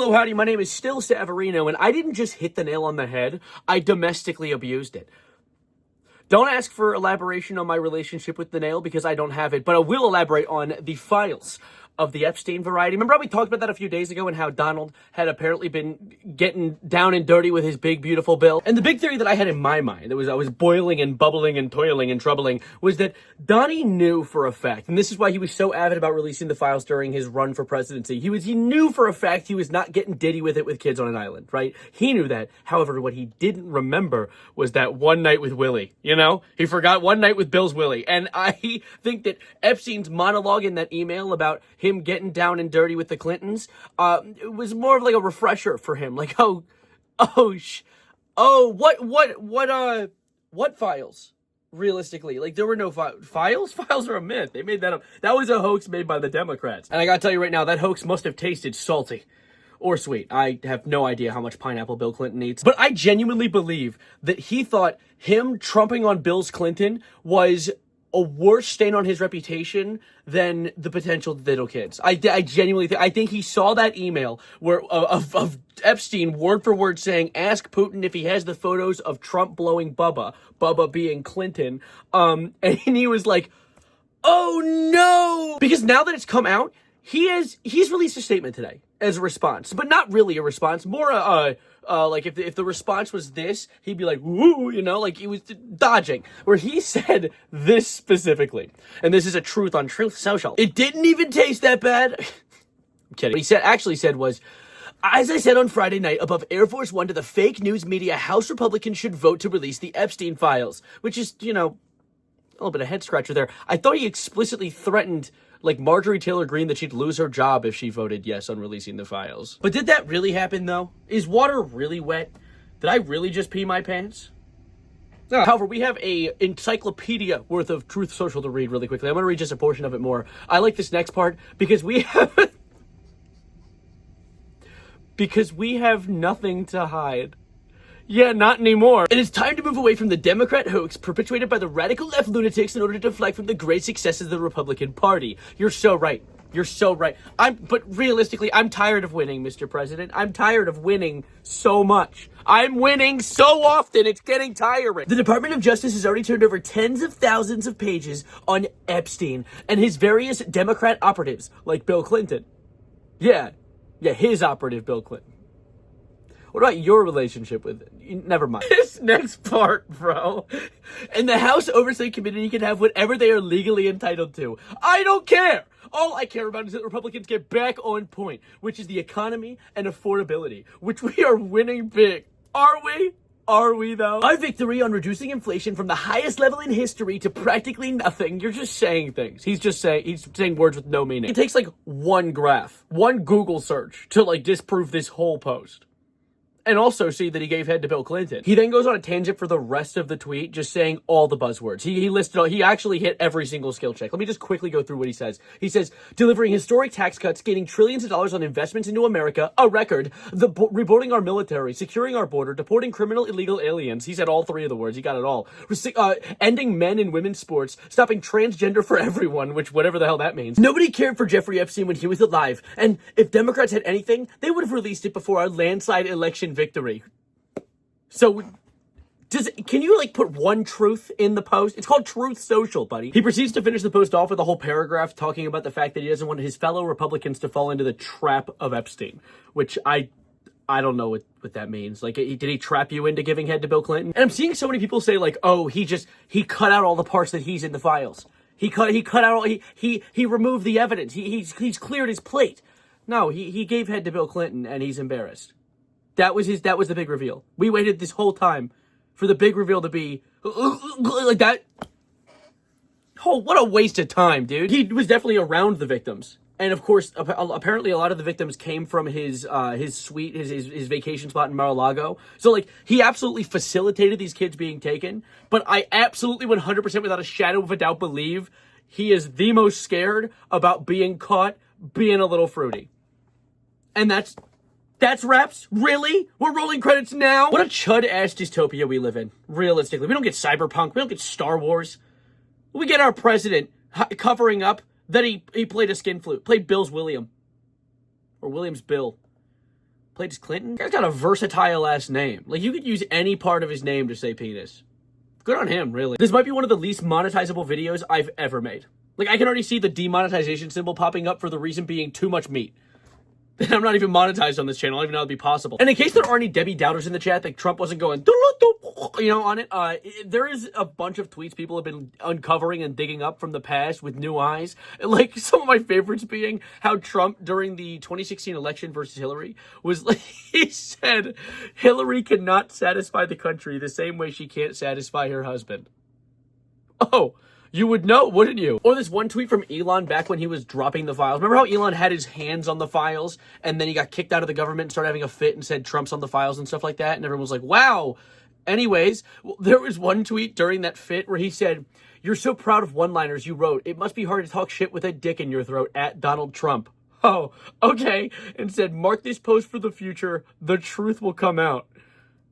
Hello, howdy, my name is still Savarino, and I didn't just hit the nail on the head, I domestically abused it. Don't ask for elaboration on my relationship with the nail because I don't have it, but I will elaborate on the files of the Epstein variety. Remember how we talked about that a few days ago and how Donald had apparently been getting down and dirty with his big, beautiful bill? And the big theory that I had in my mind, I was boiling and bubbling and toiling and troubling, was that Donnie knew for a fact, and this is why he was so avid about releasing the files during his run for presidency. He knew for a fact he was not getting ditty with it with kids on an island, right? He knew that. However, what he didn't remember was that one night with Willie, you know? He forgot one night with Bill's Willie. And I think that Epstein's monologue in that email about him getting down and dirty with the Clintons, it was more of like a refresher for him. Like, what files? Realistically, like there were no files. Files are a myth. They made that up. That was a hoax made by the Democrats. And I gotta tell you right now, that hoax must have tasted salty. Or sweet. I have no idea how much pineapple Bill Clinton eats. But I genuinely believe that he thought him trumping on Bill's Clinton was a worse stain on his reputation than the potential little kids. I genuinely think he saw that email where of Epstein word for word saying, ask Putin if he has the photos of Trump blowing Bubba being Clinton. And he was like, oh no! Because now that it's come out, he's released a statement today as a response, but not really a response, more like if the response was this, he'd be like, woo, you know, like he was dodging, where he said this specifically, and this is a truth on Truth Social. It didn't even taste that bad. I'm kidding. What he actually said was, as I said on Friday night, above Air Force One to the fake news media, House Republicans should vote to release the Epstein files, which is, you know, a little bit of head scratcher there. I thought he explicitly threatened like Marjorie Taylor Greene that she'd lose her job if she voted yes on releasing the files. But did that really happen though? Is water really wet? Did I really just pee my pants? No. However, we have a encyclopedia worth of Truth Social to read really quickly. I'm going to read just a portion of it more. I like this next part because we have nothing to hide. Yeah, not anymore. It is time to move away from the Democrat hoax perpetuated by the radical left lunatics in order to deflect from the great successes of the Republican Party. You're so right. You're so right. But realistically, I'm tired of winning, Mr. President. I'm tired of winning so much. I'm winning so often, it's getting tiring. The Department of Justice has already turned over tens of thousands of pages on Epstein and his various Democrat operatives, like Bill Clinton. Yeah, his operative, Bill Clinton. What about your relationship with it? Never mind. This next part, bro. And the House Oversight Committee can have whatever they are legally entitled to. I don't care. All I care about is that Republicans get back on point, which is the economy and affordability, which we are winning big. Are we? Are we, though? Our victory on reducing inflation from the highest level in history to practically nothing. You're just saying things. He's saying words with no meaning. It takes like one graph, one Google search to like disprove this whole post. And also see that he gave head to Bill Clinton. He then goes on a tangent for the rest of the tweet, just saying all the buzzwords. He actually hit every single skill check. Let me just quickly go through what he says. He says, delivering historic tax cuts, gaining trillions of dollars on investments into America, a record, rebuilding our military, securing our border, deporting criminal illegal aliens. He said all three of the words. He got it all. Ending men and women's sports, stopping transgender for everyone, which whatever the hell that means. Nobody cared for Jeffrey Epstein when he was alive. And if Democrats had anything, they would have released it before our landslide election victory. So, can you like put one truth in the post? It's called Truth Social, buddy. He proceeds to finish the post off with a whole paragraph talking about the fact that he doesn't want his fellow Republicans to fall into the trap of Epstein, which I don't know what that means. Like, did he trap you into giving head to Bill Clinton? And I'm seeing so many people say like, oh, he cut out all the parts that he's in the files. He cut out all, he removed the evidence. He's cleared his plate. No, he gave head to Bill Clinton and he's embarrassed. That was the big reveal. We waited this whole time for the big reveal to be like that. Oh, what a waste of time, dude. He was definitely around the victims. And of course, apparently a lot of the victims came from his suite, his vacation spot in Mar-a-Lago. So like, he absolutely facilitated these kids being taken. But I absolutely 100% without a shadow of a doubt believe he is the most scared about being caught being a little fruity. And that's reps? Really? We're rolling credits now? What a chud-ass dystopia we live in, realistically. We don't get Cyberpunk. We don't get Star Wars. We get our president covering up that he played a skin flute. Played Bill's William. Or William's Bill. played as Clinton. Guy's got a versatile ass name. Like, you could use any part of his name to say penis. Good on him, really. This might be one of the least monetizable videos I've ever made. Like, I can already see the demonetization symbol popping up for the reason being too much meat. And I'm not even monetized on this channel. I don't even know that'd be possible. And in case there are any Debbie Doubters in the chat, like Trump wasn't going, you know, on it, there is a bunch of tweets people have been uncovering and digging up from the past with new eyes. Like, some of my favorites being how Trump, during the 2016 election versus Hillary, was like, he said, Hillary cannot satisfy the country the same way she can't satisfy her husband. Oh, you would know, wouldn't you? Or this one tweet from Elon back when he was dropping the files. Remember how Elon had his hands on the files and then he got kicked out of the government and started having a fit and said Trump's on the files and stuff like that? And everyone was like, wow. Anyways, there was one tweet during that fit where he said, "You're so proud of one-liners you wrote. It must be hard to talk shit with a dick in your throat at Donald Trump." Oh, okay. And said, "Mark this post for the future. The truth will come out."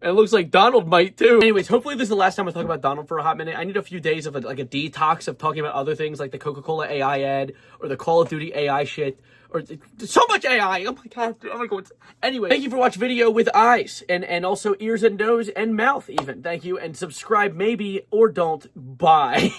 And it looks like Donald might too. Anyways, hopefully this is the last time I talk about Donald for a hot minute. I need a few days of a detox of talking about other things like the Coca-Cola AI ad or the Call of Duty AI shit. Or so much AI. Oh my god. Oh my god. Anyway, thank you for watching video with eyes and also ears and nose and mouth even. Thank you. And subscribe maybe or don't. Bye.